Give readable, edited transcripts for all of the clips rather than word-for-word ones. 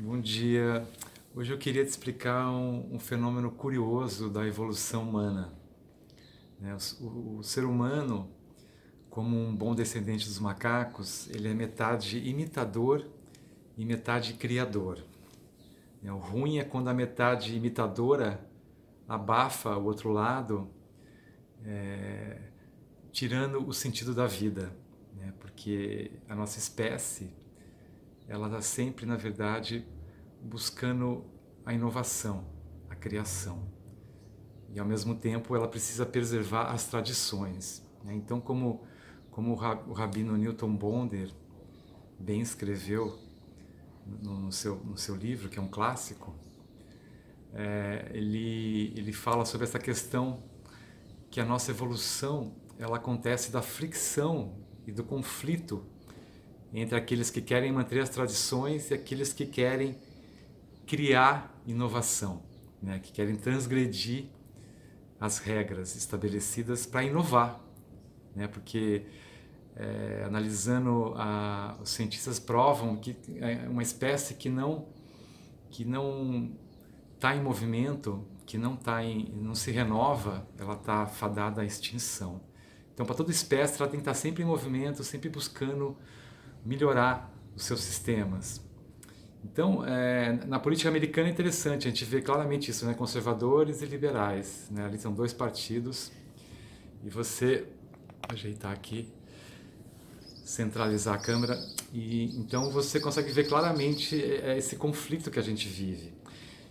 Bom dia. Hoje eu queria te explicar um fenômeno curioso da evolução humana, né? O ser humano, como um bom descendente dos macacos, ele é metade imitador e metade criador, né? O ruim é quando a metade imitadora abafa o outro lado, tirando o sentido da vida, né? Porque a nossa espécie, ela está sempre, na verdade, buscando a inovação, a criação. E ao mesmo tempo ela precisa preservar as tradições, né? Então, como o rabino Newton Bonder bem escreveu no seu livro, que é um clássico, ele fala sobre essa questão que a nossa evolução ela acontece da fricção e do conflito entre aqueles que querem manter as tradições e aqueles que querem criar inovação, né? Que querem transgredir as regras estabelecidas para inovar, né? Porque analisando, os cientistas provam que é uma espécie que não está em movimento, que não se renova, ela está fadada à extinção. Então, para toda espécie, ela tem que estar sempre em movimento, sempre buscando melhorar os seus sistemas. Então, na política americana é interessante, a gente vê claramente isso, né? Conservadores e liberais, né? Ali são dois partidos e você ajeitar aqui, centralizar a câmera e então você consegue ver claramente esse conflito que a gente vive.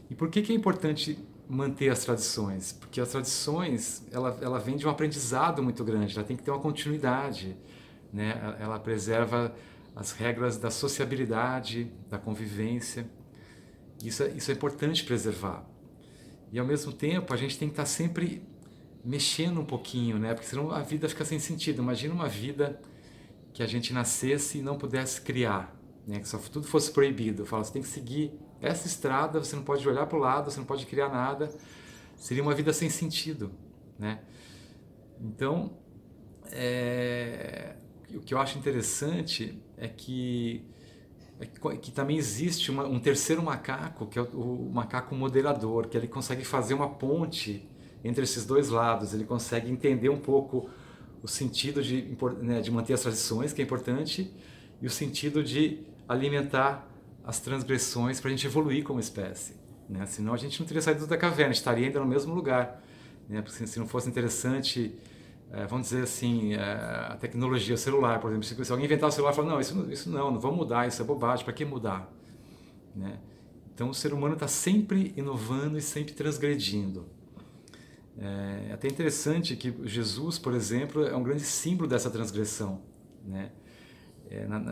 E por que é importante manter as tradições? Porque as tradições ela vem de um aprendizado muito grande, ela tem que ter uma continuidade, né? Ela preserva as regras da sociabilidade, da convivência. Isso é importante preservar. E ao mesmo tempo a gente tem que estar sempre mexendo um pouquinho, né? Porque senão a vida fica sem sentido. Imagina uma vida que a gente nascesse e não pudesse criar, né? Que só tudo fosse proibido. Fala, você tem que seguir essa estrada, você não pode olhar para o lado, você não pode criar nada. Seria uma vida sem sentido, né? Então, o que eu acho interessante é que também existe um terceiro macaco, que é o macaco moderador, que ele consegue fazer uma ponte entre esses dois lados, ele consegue entender um pouco o sentido né, de manter as tradições, que é importante, e o sentido de alimentar as transgressões para a gente evoluir como espécie, né? Senão a gente não teria saído da caverna, estaria ainda no mesmo lugar, né? Porque se não fosse interessante, vamos dizer assim, a tecnologia, o celular, por exemplo, se alguém inventar o celular e falar, não, isso não vamos mudar, isso é bobagem, para que mudar? Né? Então o ser humano está sempre inovando e sempre transgredindo. É até interessante que Jesus, por exemplo, é um grande símbolo dessa transgressão, né?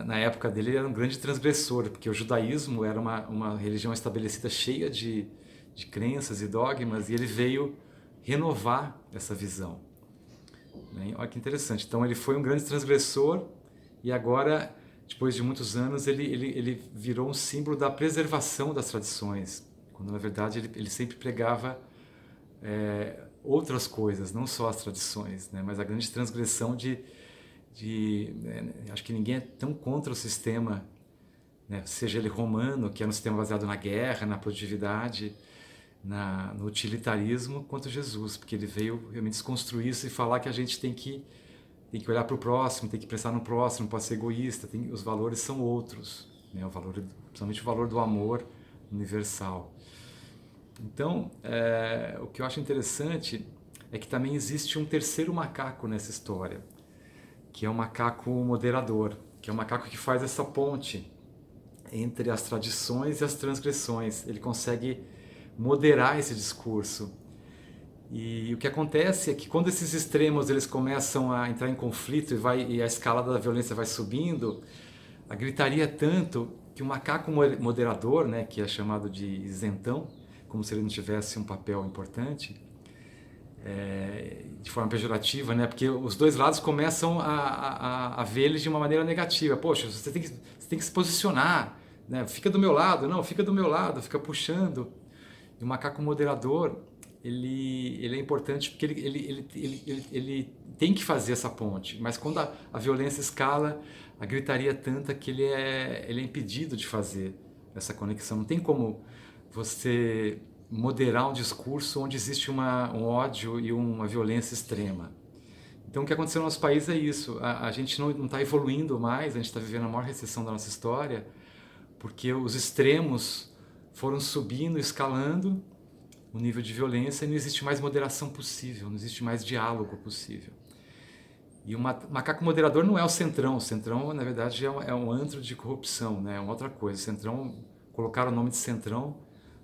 Na época dele ele era um grande transgressor, porque o judaísmo era uma religião estabelecida cheia de crenças e dogmas, e ele veio renovar essa visão, né? Olha que interessante. Então ele foi um grande transgressor e agora, depois de muitos anos, ele virou um símbolo da preservação das tradições, quando na verdade ele sempre pregava outras coisas, não só as tradições, né? Mas a grande transgressão acho que ninguém é tão contra o sistema, né? Seja ele romano, que era um sistema baseado na guerra, na produtividade, no utilitarismo, quanto Jesus, porque ele veio realmente desconstruir isso e falar que a gente tem que olhar para o próximo, tem que pensar no próximo, não pode ser egoísta, os valores são outros, né? Principalmente o valor do amor universal. Então, o que eu acho interessante é que também existe um terceiro macaco nessa história, que é o macaco moderador, que é o macaco que faz essa ponte entre as tradições e as transgressões. Ele consegue moderar esse discurso. E o que acontece é que quando esses extremos eles começam a entrar em conflito e a escalada da violência vai subindo, a gritaria é tanto que o macaco moderador, né, que é chamado de isentão, como se ele não tivesse um papel importante, de forma pejorativa, né? Porque os dois lados começam a ver eles de uma maneira negativa. Poxa, você tem que se posicionar, né? Fica do meu lado, não, fica do meu lado, fica puxando. E o macaco moderador, ele é importante porque ele tem que fazer essa ponte, mas quando a violência escala, a gritaria é tanta que ele é impedido de fazer essa conexão. Não tem como você moderar um discurso onde existe um ódio e uma violência extrema. Então o que aconteceu no nosso país é isso, a gente não está evoluindo mais, a gente está vivendo a maior recessão da nossa história, porque os extremos foram subindo, escalando o nível de violência e não existe mais moderação possível, não existe mais diálogo possível. E o macaco moderador não é o Centrão na verdade é um antro de corrupção, né? É uma outra coisa. O Centrão, colocaram o nome de Centrão,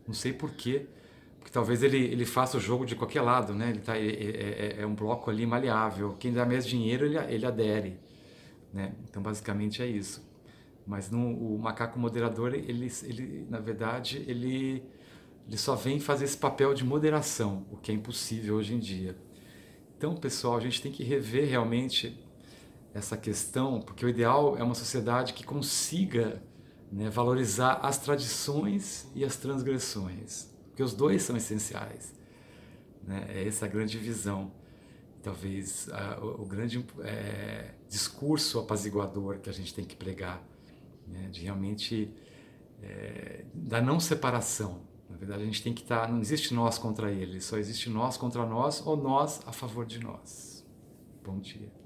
não sei porquê, porque talvez ele faça o jogo de qualquer lado, né? É um bloco ali maleável, quem dá mais dinheiro ele adere, né? Então basicamente é isso. Mas o macaco moderador, na verdade, ele só vem fazer esse papel de moderação, o que é impossível hoje em dia. Então, pessoal, a gente tem que rever realmente essa questão, porque o ideal é uma sociedade que consiga, né, valorizar as tradições e as transgressões, porque os dois são essenciais, né? É essa a grande visão. Talvez o grande discurso apaziguador que a gente tem que pregar, né, de realmente da não separação. Na verdade, a gente tem que estar. Não existe nós contra ele, só existe nós contra nós ou nós a favor de nós. Bom dia.